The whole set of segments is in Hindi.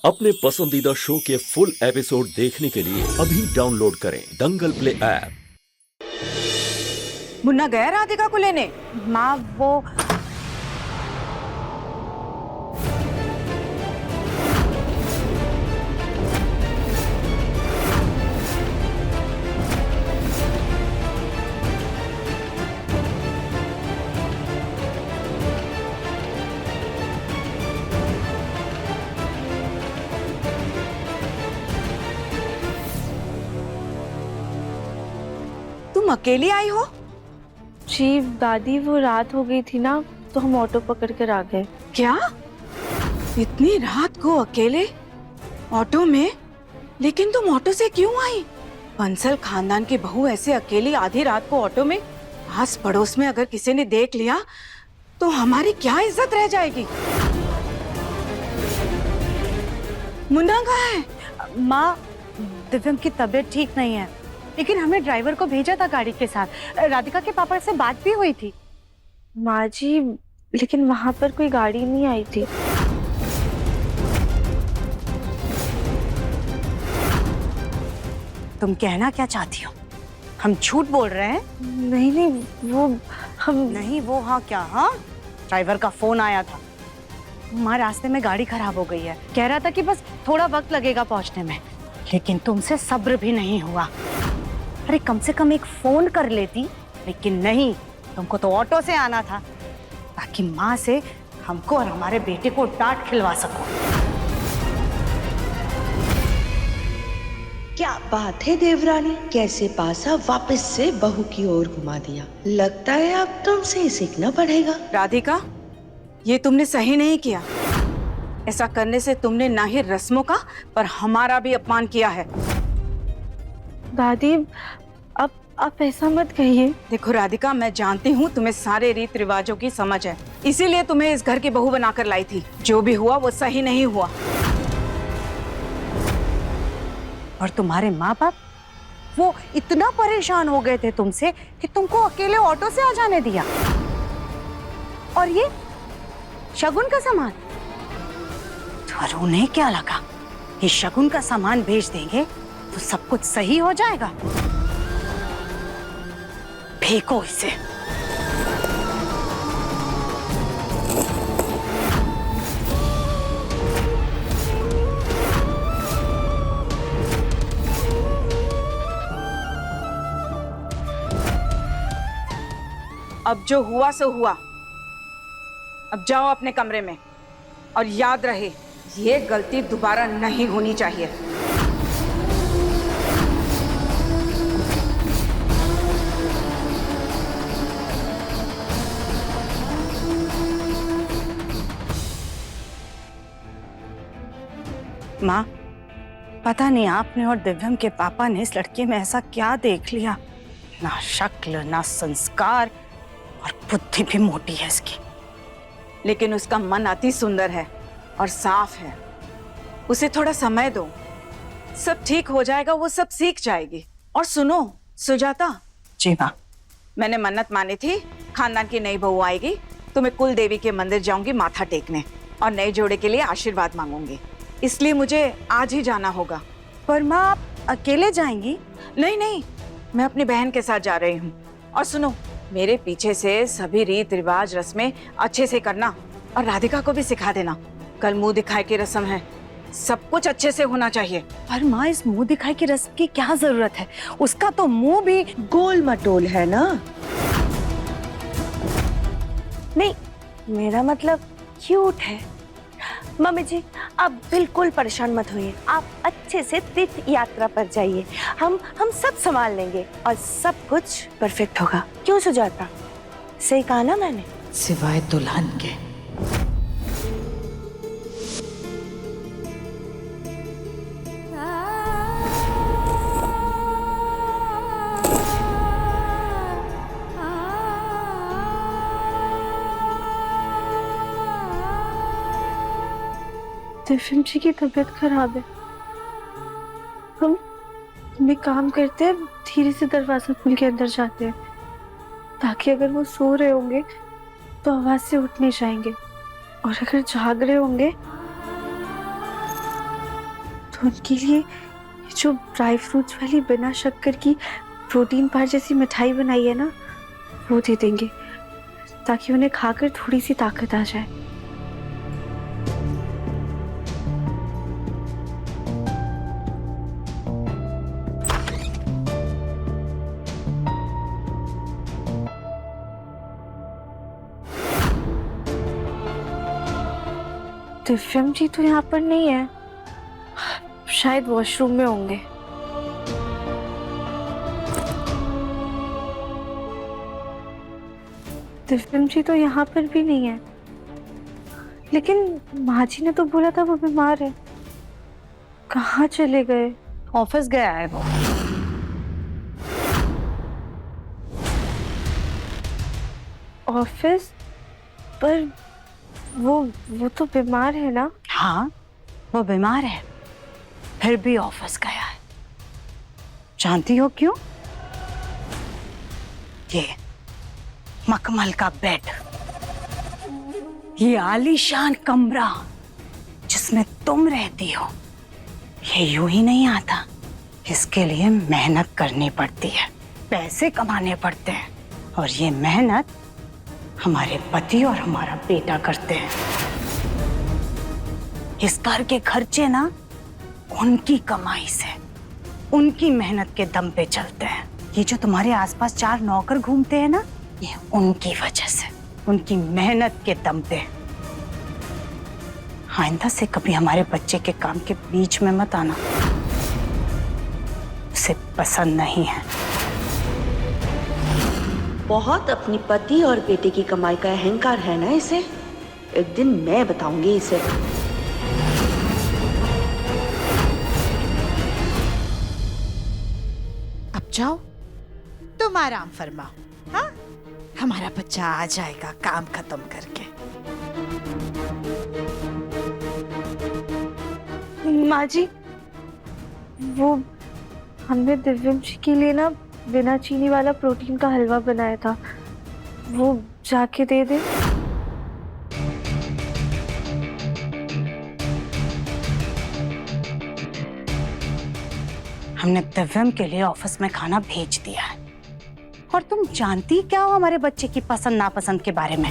अपने पसंदीदा शो के फुल एपिसोड देखने के लिए अभी डाउनलोड करें दंगल प्ले ऐप। मुन्ना गया राधिका को लेने? माँ वो तुम अकेली आई हो? जी दादी, वो रात हो गई थी ना, तो हम ऑटो पकड़ कर आ गए। क्या इतनी रात को अकेले ऑटो में? लेकिन तुम ऑटो से क्यों आई? बंसल खानदान की बहू ऐसे अकेली आधी रात को ऑटो में? आस पड़ोस में अगर किसी ने देख लिया तो हमारी क्या इज्जत रह जाएगी। मुन्ना कहाँ है? माँ, दिव्यम की तबीयत ठीक नहीं है, लेकिन हमने ड्राइवर को भेजा था गाड़ी के साथ। राधिका के पापा से बात भी हुई थी। माँ जी, लेकिन वहां पर कोई गाड़ी नहीं आई थी। तुम कहना क्या चाहती हो? हम झूठ बोल रहे हैं? नहीं नहीं, वो हम नहीं वो हाँ क्या? हाँ, ड्राइवर का फोन आया था। माँ, रास्ते में गाड़ी खराब हो गई है, कह रहा था कि बस थोड़ा वक्त लगेगा पहुंचने में, लेकिन तुमसे सब्र भी नहीं हुआ। अरे कम से कम एक फोन कर लेती, लेकिन नहीं, तुमको तो ऑटो से आना था ताकि माँ से हमको और हमारे बेटे को डांट खिलवा सको। क्या बात है देवरानी, कैसे पासा वापस से बहू की ओर घुमा दिया। लगता है अब तुमसे सीखना पड़ेगा। राधिका, ये तुमने सही नहीं किया। ऐसा करने से तुमने ना ही रस्मों का पर हमारा भी अपमान किया है। दादी, अब आप ऐसा मत कहिए। देखो राधिका, मैं जानती हूँ तुम्हें सारे रीत रिवाजों की समझ है, इसीलिए तुम्हें इस घर की बहू बनाकर लाई थी। जो भी हुआ वो सही नहीं हुआ। और तुम्हारे माँ बाप वो इतना परेशान हो गए थे तुमसे कि तुमको अकेले ऑटो से आ जाने दिया। और ये शगुन का सामान, और उन्हें क्या लगा ये शगुन का सामान भेज देंगे तो सब कुछ सही हो जाएगा? फेंको इसे। अब जो हुआ सो हुआ। अब जाओ अपने कमरे में, और याद रहे ये गलती दोबारा नहीं होनी चाहिए। माँ, पता नहीं आपने और दिव्यम के पापा ने इस लड़के में ऐसा क्या देख लिया। ना शक्ल, ना संस्कार, और बुद्धि भी मोटी है इसकी। लेकिन उसका मन अति सुंदर है और साफ है। उसे थोड़ा समय दो, सब ठीक हो जाएगा, वो सब सीख जाएगी। और सुनो सुजाता। जी माँ। मैंने मन्नत मानी थी, खानदान की नई बहू आएगी तो मैं कुल देवी के मंदिर जाऊंगी माथा टेकने और नए जोड़े के लिए आशीर्वाद मांगूंगी। इसलिए मुझे आज ही जाना होगा। पर माँ, आप अकेले जाएंगी? नहीं नहीं, मैं अपनी बहन के साथ जा रही हूँ। और सुनो, मेरे पीछे से सभी रीत रिवाज रस्में अच्छे से करना, और राधिका को भी सिखा देना। कल मुंह दिखाए की रस्म है, सब कुछ अच्छे से होना चाहिए। पर माँ, इस मुंह दिखाई की रस्म की क्या जरूरत है? उसका तो मुंह भी गोल मटोल है ना। नहीं, मेरा मतलब क्यूट है। मम्मी जी, आप बिल्कुल परेशान मत होइए। आप अच्छे से तीर्थ यात्रा पर जाइए, हम सब संभाल लेंगे और सब कुछ परफेक्ट होगा। क्यों सुजाता, सही कहा ना मैंने? सिवाय दुल्हन के। दिव्यम जी की तबीयत खराब है। हम भी काम करते हैं, धीरे से दरवाजा खोल के अंदर जाते हैं, ताकि अगर वो सो रहे होंगे तो आवाज से उठ नहीं जाएंगे, और अगर जाग रहे होंगे तो उनके लिए ये जो ड्राई फ्रूट्स वाली बिना शक्कर की प्रोटीन बार जैसी मिठाई बनाई है ना, वो दे देंगे ताकि उन्हें खाकर थोड़ी सी ताकत आ जाए। दिव्यम जी तो यहाँ पर नहीं है, शायद वॉशरूम में होंगे। दिव्यम जी तो यहाँ पर भी नहीं है, लेकिन माँ जी ने तो बोला था वो बीमार है। कहाँ चले गए? ऑफिस गया है वो। ऑफिस? पर वो तो बीमार है ना? हाँ, वो बीमार है, फिर भी ऑफिस गया है। जानती हो क्यों? ये मखमल का बेड, ये आलीशान कमरा जिसमें तुम रहती हो, ये यूं ही नहीं आता। इसके लिए मेहनत करनी पड़ती है, पैसे कमाने पड़ते हैं, और ये मेहनत हमारे पति और हमारा बेटा करते हैं। इस घर के खर्चे ना उनकी कमाई से, उनकी मेहनत के दम पे चलते हैं। ये जो तुम्हारे आसपास 4 नौकर घूमते हैं ना, ये उनकी वजह से, उनकी मेहनत के दम पे। आइंदा से कभी हमारे बच्चे के काम के बीच में मत आना, उसे पसंद नहीं है। बहुत अपनी पति और बेटे की कमाई का अहंकार है ना इसे। एक दिन मैं बताऊंगी इसे। अब जाओ, तुम आराम फरमाओ। हाँ, हमारा बच्चा आ जाएगा काम खत्म करके। माँ जी, वो हमने दिव्यम जी के लिए ना बिना चीनी वाला प्रोटीन का हलवा बनाया था, वो जाके दे दे। हमने दिव्यम के लिए ऑफिस में खाना भेज दिया है, और तुम जानती क्या हो हमारे बच्चे की पसंद नापसंद के बारे में।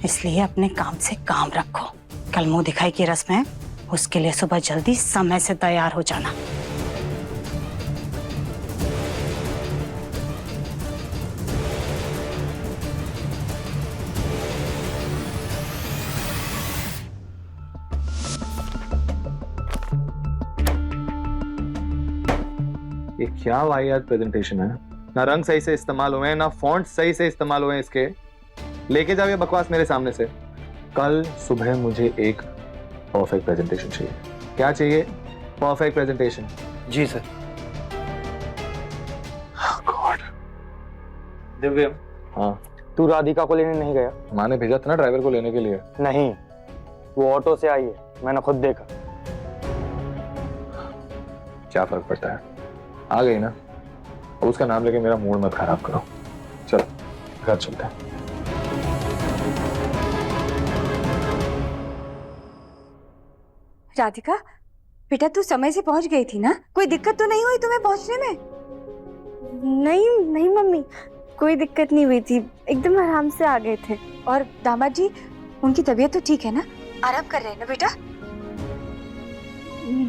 इसलिए अपने काम से काम रखो। कल मुंह दिखाई की रस्म है, उसके लिए सुबह जल्दी समय से तैयार हो जाना। ये क्या वाहियात प्रेजेंटेशन है। ना रंग सही से इस्तेमाल हुए हैं, ना फॉन्ट सही से इस्तेमाल हुए हैं इसके। लेके जाओ ये बकवास मेरे सामने से। कल सुबह मुझे एक परफेक्ट प्रेजेंटेशन चाहिए। क्या चाहिए? Perfect presentation. जी सर। गॉड। दिव्यम, हाँ, तू राधिका को लेने नहीं गया? माँ ने भेजा था ना ड्राइवर को लेने के लिए। नहीं, वो ऑटो से आई है, मैंने खुद देखा। क्या फर्क पड़ता है, आ गई ना। अब उसका नाम लेके मेरा मूड मत खराब करो। चलो घर चलते हैं। राधिका बेटा, तू समय से पहुंच गई थी ना? कोई दिक्कत तो नहीं हुई तुम्हें पहुंचने में? नहीं नहीं मम्मी, कोई दिक्कत नहीं हुई थी, एकदम आराम से आ गए थे। और दामाद जी, उनकी तबीयत तो ठीक है ना? आराम कर रहे हैं ना बेटा?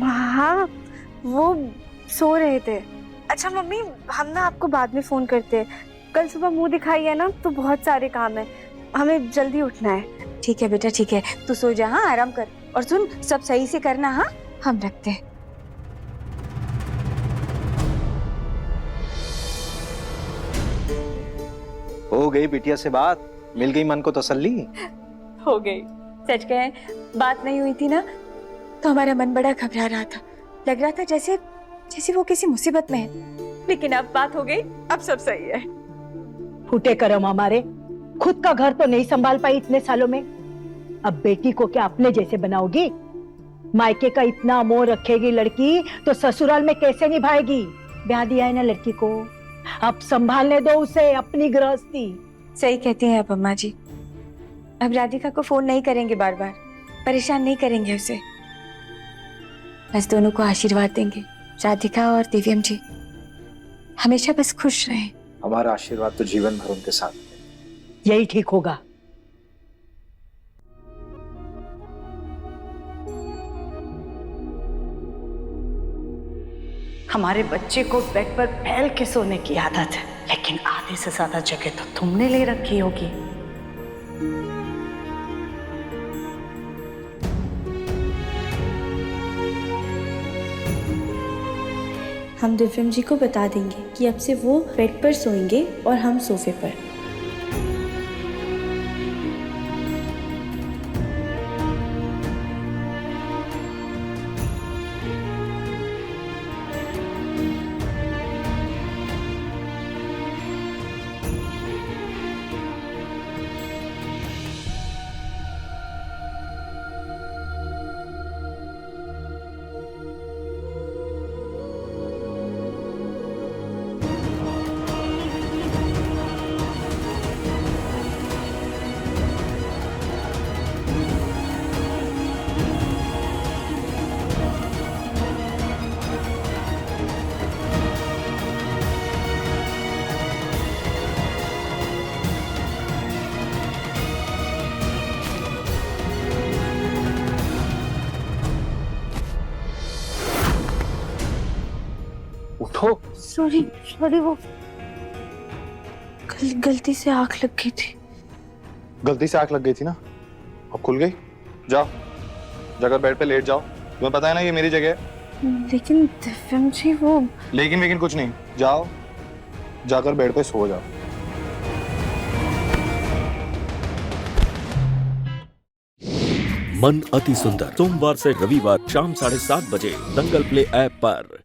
हाँ, वो सो रहे थे। अच्छा मम्मी, हम ना आपको बाद में फोन करते हैं। कल सुबह मुंह दिखाई है ना, तो बहुत सारे काम है, हमें जल्दी उठना है। ठीक है बेटा, ठीक है, तू सो जा। हाँ, आराम कर। और सुन, सब सही से करना। हाँ, हम रखते हैं। हो गई बिटिया से बात? मिल गई मन को तसल्ली? हो गई। सच कहें, बात नहीं हुई थी ना तो हमारा मन बड़ा घबरा रहा था। लग रहा था जैसे जैसे वो किसी मुसीबत में है, लेकिन अब बात हो गई, अब सब सही है। फूटे करम हमारे, खुद का घर तो नहीं संभाल पाई इतने सालों में, अब बेटी को क्या अपने जैसे बनाओगी? मायके का इतना मोह रखेगी लड़की तो ससुराल में कैसे निभाएगी? ब्याह दिया है ना लड़की को, अब संभालने दो उसे अपनी गृहस्थी। सही कहती हैं आप अम्मा जी। अब राधिका को फोन नहीं करेंगे, बार बार परेशान नहीं करेंगे उसे। बस दोनों को आशीर्वाद देंगे, राधिका और दिव्यम जी हमेशा बस खुश रहें। हमारा आशीर्वाद तो जीवन भर उनके साथ है। यही ठीक होगा। हमारे बच्चे को बेड पर फैल के सोने की आदत है, लेकिन आधे से ज्यादा जगह तो तुमने ले रखी होगी। हम दिव्यम जी को बता देंगे कि अब से वो बेड पर सोएंगे और हम सोफे पर। उठो। सॉरी वो गलती से आंख लग गई थी। गलती से आंख लग गई थी ना, अब खुल गई। जाओ जाकर बेड पे लेट जाओ, तुम्हें पता है ना ये मेरी जगह है। लेकिन दिव्यम जी वो लेकिन कुछ नहीं, जाओ जाकर बेड पे सो जाओ। मन अति सुंदर सोमवार से रविवार शाम 7:30 बजे दंगल प्ले ऐप पर।